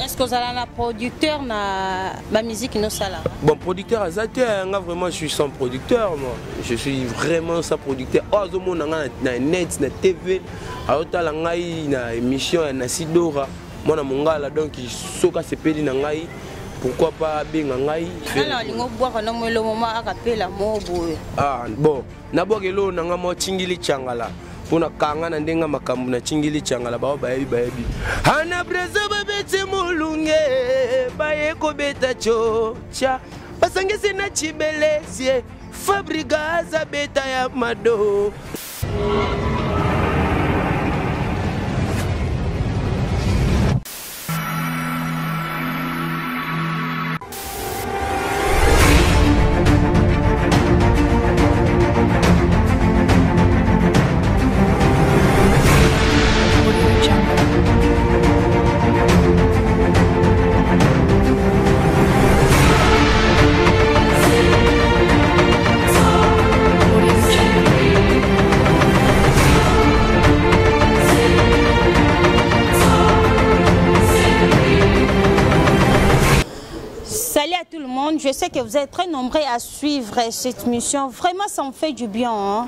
Est-ce que vous avez un producteur na la musique no sala? Bon, producteur à Zate, vraiment je suis sans producteur moi. Je suis vraiment sans producteur. Oh, zo mo na net na TV, a otala ngai na émission na Sidora. Moi na mongala donc soka sepeli na ngai. Pourquoi pas benga ngai? Alors lingo boire na mo le moment akapela mo boye. Ah bon, na bogelo na nga mo tingili changala. Puna kanga na ndenga makambu na chingili changala ba bayebi. Ana breza babete mulunge baye ko beta cho cha. Basangese na chibelesie fabriga za beta ya mado. Je sais que vous êtes très nombreux à suivre cette mission. Vraiment, ça me fait du bien. Hein?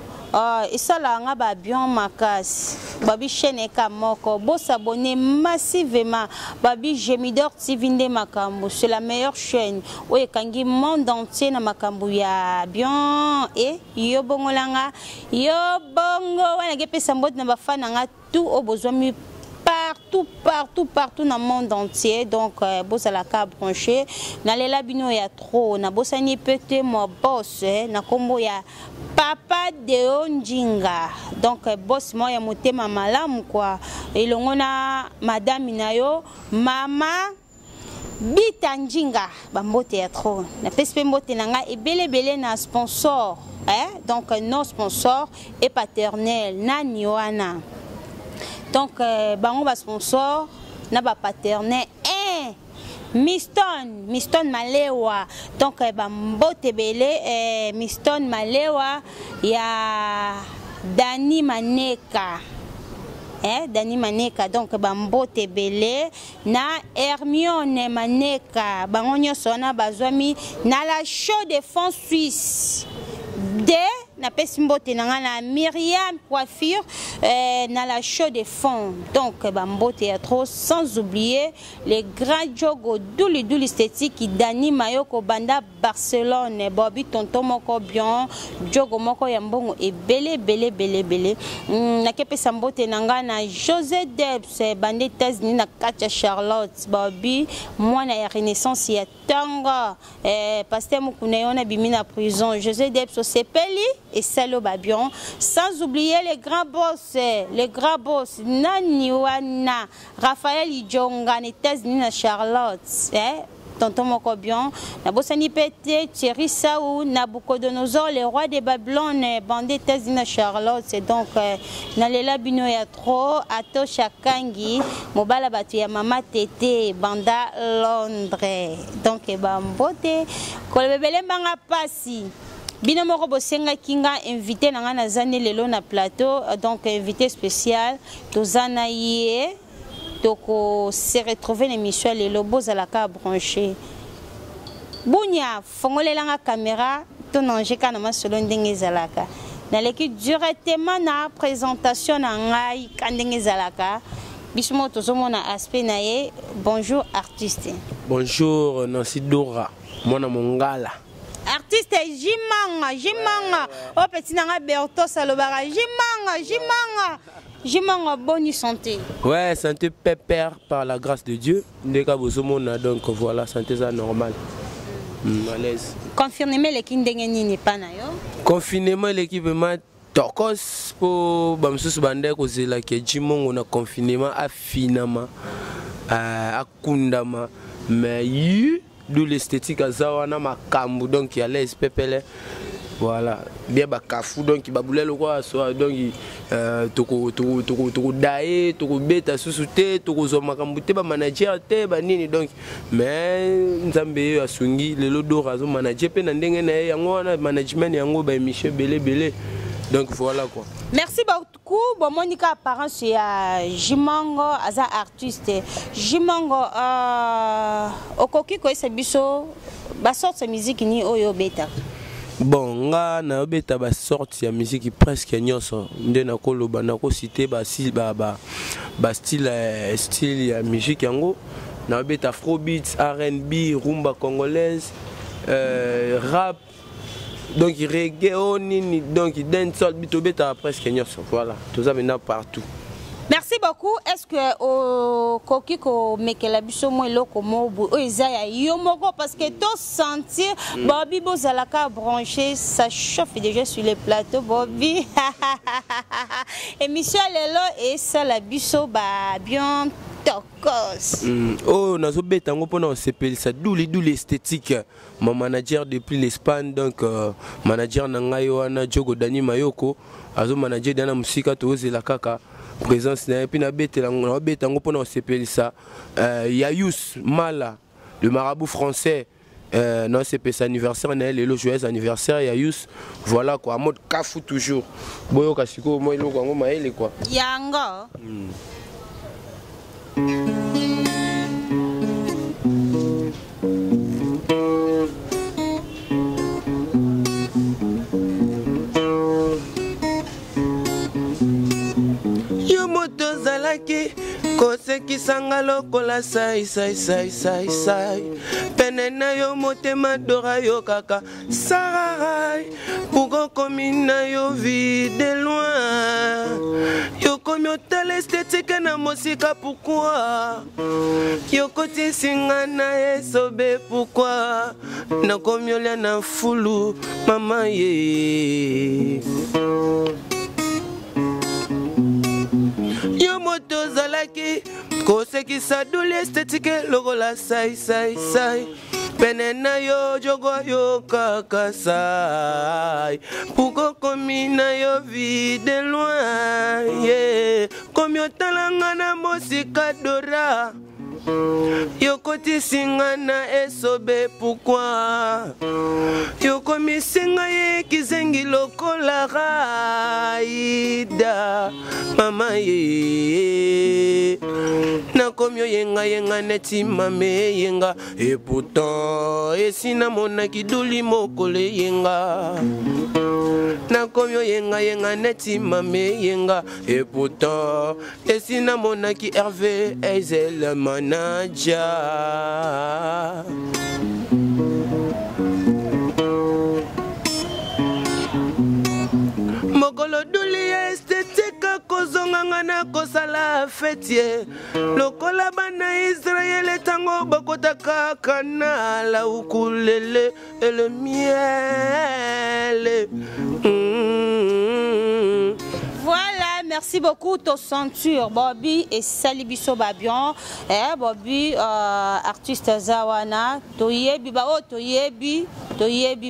Et ça, là, on a bien ma casse. Babi chaîne Kamoko. Bon, s'abonner massivement. Babi Gemidor TV Makambo. C'est la meilleure chaîne. Oui, quand il monde entier na Makambo ya bien. Et yo bongo langa. Yo bongo. On a gépé sa mode na bafana tout au besoin mieux. Partout dans le monde entier. Donc, boss à la carte branchée. Dans les labino, il y a trop. Na boss ni pété moi boss. Na combo ya papa de Onjinga. Donc, boss moi ya monté ma malam quoi. Et l'on a madame Inayo, maman Bitanjinga. Bambote ya trop. Na pespe mbote nanga et belé na sponsor. Donc, nos sponsors et paternel. Nani wana. Donc, bango ba sponsor, na ba paternel, Miston Malewa. Donc, mbote belé, Miston Malewa, ya Dani Maneka. Dani Maneka. Donc, mbote belé, na Hermione Maneka. Bango nyoso na bazwami, na la show de fonds suisse. Na pesimbote na Myriam coiffure na la show de fond. Donc bambote ya trop, sans oublier les grands jogo douli esthétique qui Dani Mayoko banda Barcelone. Bobby tonton moko bien jogo moko ya mbongo et belé na kepe sambote nanga na José Debs bande États-Unis na Katia Charlotte Bobby mwana ya Renaissance ya tanga pasteur mukuna yona bimina prison José Debs au sepeli et Salo Babion, sans oublier les grands boss, Nani Wana, Raphaël Idjonga, États-Unis na Charlotte, tonton Mokobion, Nabosani Pété, Thierry Saou, Nabucodonosor, les rois des Babylone, bandé États-Unis na Charlotte, c'est donc Nalela Bino ya trop, Ato Chakangi, Mobala Batu ya Mama Tété, Banda Londres, donc Bambote, Kolebele Manga Passi. Bino moko bosenga kinga invité na ngana zane lelo na plateau donc invité spécial tozana yé toko se retrouver l'émission lelo bozala ka branché bunya fongolela nga caméra to nanje kana masolo ndenge zalaka na leki directement na présentation na ngai kandenge zalaka bismo tozomona aspect na ye. Bonjour artiste. Bonjour Nancy Dora mwana mongala. Artiste Jimanga. Oh petit nanga Berto Salobara. Jimanga bonne santé. Ouais, santé pépère par la grâce de Dieu. Ndeka bozomona donc voilà, santé ça normal. À l'aise. Confirmez l'équipe ndengeni pas na yo. Confinement l'équipement tokos pour bamsusu bande ko zela ke Jimongo na confinement afinama akundama mais d'où l'esthétique à Zawana Makambu, donc il y a les pépele. Voilà, bien bakafou, donc il baboulait le quoi, soit donc toko dae, toko beta sous-souté, toko zomakambu, te ba manager, te ba nini, donc mais Nzambe asungi, le lodo razo manager, pe nandenge na yango na management yango ba Michel belé. Donc voilà quoi. Merci beaucoup beaucoup. Bon, Monica apparence ya Jimongo aza artiste. Jimongo okoki ko esebiso ba sorte musique ni oyo beta. Bon, nga na beta ba sorte ya musique presque nyonso. Nde na koloba na ko citer ba style ya musique yango. Na beta afrobeats, R&B, rumba congolaise, rap. Donc reggae, donc dancehall, beta presque nyonso. Voilà, tout ça maintenant partout. Merci beaucoup. Est-ce que au kokiko mekela biso mo eloko mobu o ezaya yo moko parce que to sentir Bobby bozalaka branché ça chauffe déjà sur les plateaux Bobby. Émission lelo et ça la biso ba bien tokos. Oh nazo beta ngo pona sepeli ça douli esthétique. Mon manager depuis l'Espagne donc manager na ngai wana Jogo Dani Mayoko azo manager dana musika to zela kaka. Présence et puis na bête ngo pona sepeli ça Yayous Mala le marabout français non c'est pas anniversaire na le joyeux anniversaire Yayous voilà quoi en mode kafu toujours boyo kasiko moi lo ngo maele quoi yanga kose kisanga lokola sai penena yo motema dora yo kaka sarai pugo komina yo vie de loin yo komi hotel esthétique na mosika pourquoi yo koti singa na esobe pourquoi na komi olia na fulu mama ye yo moto zalaki kose kisaduli esthétique lokola sai penena yo jogo yo kaka sai puko komina yo vie de loin yeah komi otalanga na mosika dora yo koti singa na esobe pourquoi yo komi singa ye kizengi lokola raida mama ye na komi yenga neti mame yenga et pourtant esina mona kiduli mokole yenga na komi yenga neti mame yenga et pourtant esina mona ki Hervé Ezel manager mokolo duli esthétique kozonganga na kosala fête lokola bana Israël tango bakotaka kana la ukulele et le miel. Voilà, merci beaucoup to ceinture Bobby et Salibiso Babion Bobby artiste zawana toyebi ba o toyebi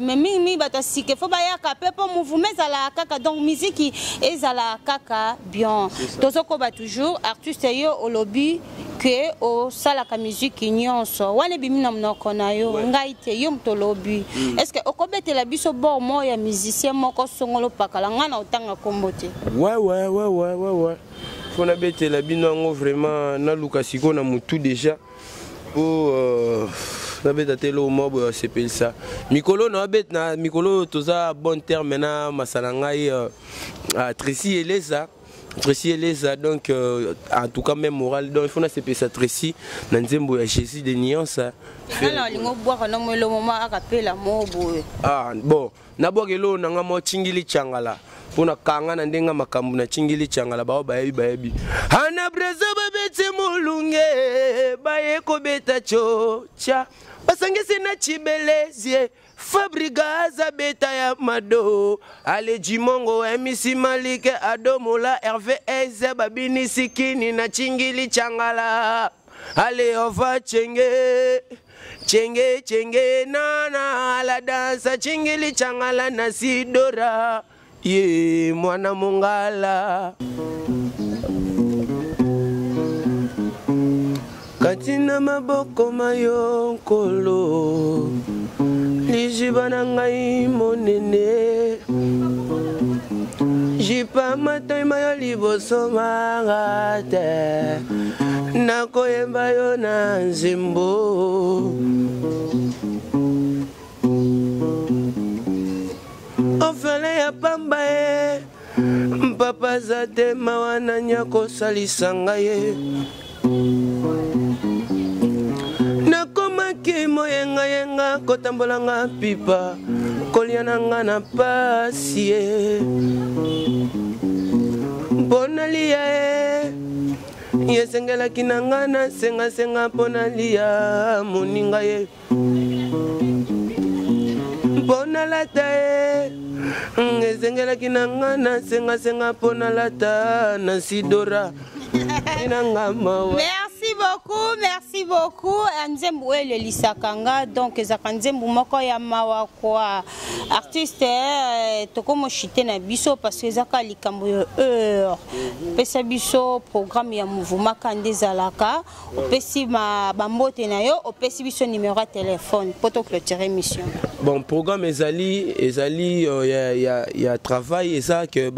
mais mingi bata sike faut ba ya kape pour mouvement ezala kaka donc musique ezala kaka bien tozoko ba toujours artiste yo au lobby que au salaka musique nyonso wane bimina mnoko na yo ngai te yo mto lobby est-ce que okobetela biso bon mo ya musicien moko songolo pakala ngana otanga kombote ouais faut na betela binango vraiment na luka siko na mutu déjà pour na beta telo mobo sepel ça mikolo na bet na mikolo toza bon terme na masala ngai Tracy Eleza donc en tout cas même moral donc il faut na sepel ça Tracy na nzembo ya Jésus de nuance bon na bogelo na ngamo chingili changala pona kanga na ndenga makambu na chingili changala bao bayebi ana breza babete mulunge baye ko beta chocha basangese na chibelezie Fabrigaza beta ya mado ale Jimongo emisi malike adomola Hervé Eze babini sikini na chingili changala ale ova chenge nana la dansa chingili changala na sidora ye mwana mongala katina maboko mayonkolo lijiba na ngai monene jipa matoi mayo liboso manga te nakoyemba yo na nzembo ofele ya pamba ye mpapa za te mawana nyako salisanga ye nakomaki moyenga kotambolanga pipa kolia nanga na pasi ye mpona lia ye yesengelaki nanga na senga mpona lia moninga ye mpona lata ye esengelaki nanga na senga mpona lata na sidora inanga mawa. Merci beaucoup. Nzembo le lisakanga donc ezaka nzembo moko ya mawa kwa artiste tokomo chité na biso parce que ezaka likambo yo pesa biso programme ya mouvement kande zalaka opesi bambote na yo opesi biso numéro de téléphone pour to clôturer mission. Bon programme ezali ya travail et ça que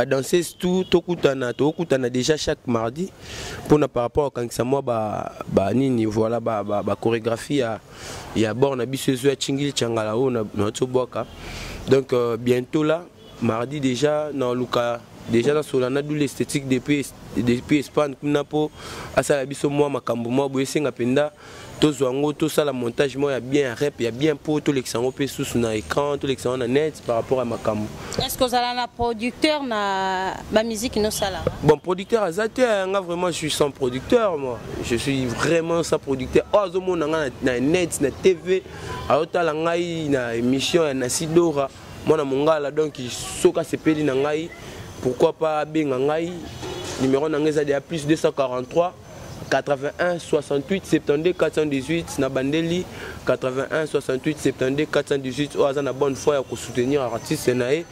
danser tout tokutana déjà chaque mardi pour par rapport quand ça moi nini voilà chorégraphie ya bord na biso ya chingili changala o na toboka donc bientôt là mardi déjà na luka déjà dans solana d'où l'esthétique depuis Espagne kuna po asala biso moi makambo moi boyesenga penda tozwango to sala montage moi ya bien rap ya bien po to l'exango pe sous na écran to l'exango na net par rapport à makambo. Est-ce que vous avez un producteur na ma musique no sala? Bon producteur azate nga vraiment je suis sans producteur moi. Je suis vraiment sans producteur. Oh zo mona na net na TV aotala ngai na émission na Sidora moi na mongala donc soka sepeli na ngai pourquoi pas benga ngai numéro na ngai za plus 243 81 68 72 418 na bandeli 81 68 72 418 o azana bonne foi pour soutenir artiste nae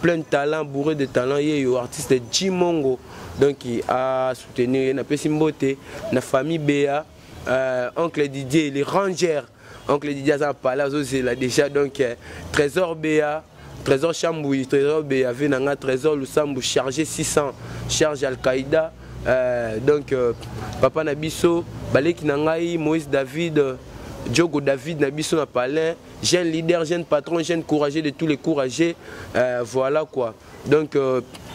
plein de talent bourré de talent yo artiste Jimongo donc a soutenir na pesimbote na famille Béa oncle Didier les rangers oncle Didier ça parler aussi là déjà donc Trésor Béa Trésor Chamboui Trésor Béa venanga Trésor Lusambu chargé 600 charge Al-Qaïda. Donc papa Nabiso, Balek Nangaï, Moïse David, Diogo David Nabiso na palais, jeune leader, jeune patron, jeune courageux de tous les courageux, voilà quoi. Donc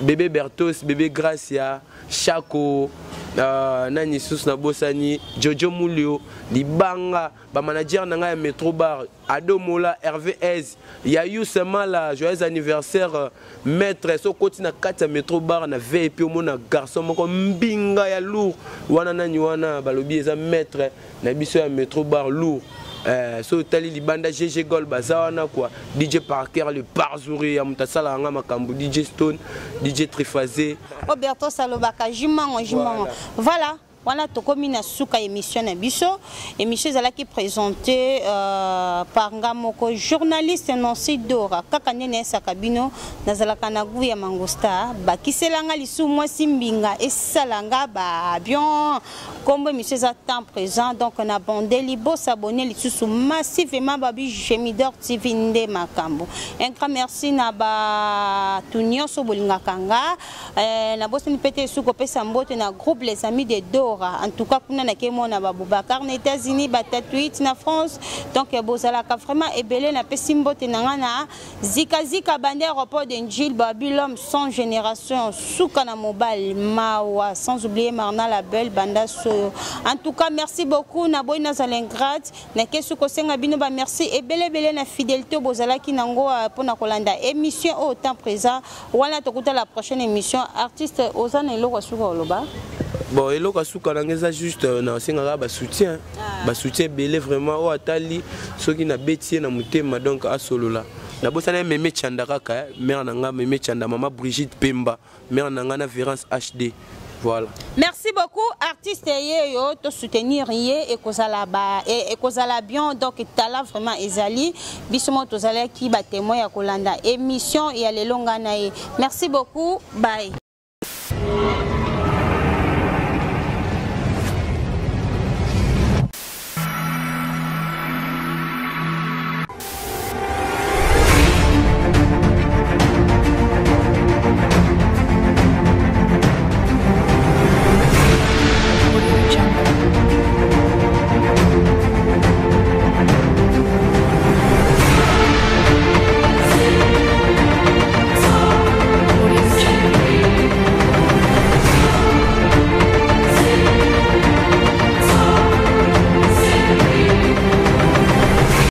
bébé Bertos, bébé Gracia, Chaco, Nani Sous Nabosani, Jojo Moulio, Libanga, manager Nanga Metro Bar, Ado Mola, Hervé Ez, Yayou Semala, joyeux anniversaire, maître, so côté na 4 Metro Bar, na VIP au mon garçon, mon mbinga ya lourd, wana nani wana, balobi eza maître, na biso ya Metro Bar lourd. So tali libanda GG Gol bazawana quoi DJ Parker le Parzouri ya mutasala anga makambu DJ Stone DJ Trifazé Roberto Salobaka Jimango voilà. Voilà, tokomi na suka émission na biso émission qui présentée par Ngamoko journaliste Nancy Dora kaka nene sakabino nazalaka na guya mangosta bakiselanga lisu mwasi mbinga esalanga ba bien comme émission à temps présent donc on a bandé libo s'abonner lisusu massivement babi Gemidor TV nde makambo un grand merci na ba tunyo so bolinga kanga na bosse ni pété suko pesa mbote na groupe les amis de Dora. En tout cas, nous avons Baboubacar aux États-Unis, Batatuit na France. Donc, Bozalaka vraiment ébélé na Pesimbo Tenangana, Zika Zika Bandé, aéroport d'Engil, Babylom, sans génération, Soukana Mobile, Mawa, sans oublier Marna la Belle, Banda Soyo. En tout cas, merci beaucoup, Naboy Nazalengrad, Nakesuko Sengabino, merci et belé na fidélité Bozalaki Nango pour Nakolanda. Émission au temps présent. Voilà, tu la prochaine émission. Artiste Ozan et Loro Souka Oloba. Bon, et là, c'est juste un soutien. Un soutien belé vraiment. Oh, atali, ceux qui n'ont bêtisié dans mon thème, donc à solo là. D'abord, ça n'est pas Chandaka, mère Nanga, Mémé Chanda, maman Brigitte Pemba, mère Nanga, Vérance HD. Voilà. Merci beaucoup, artiste yo to soutenir et kozala bien donc tala vraiment ezali bisomo tozala ki ba témoin ya kolanda émission et ya lelonga na. Merci beaucoup, bye.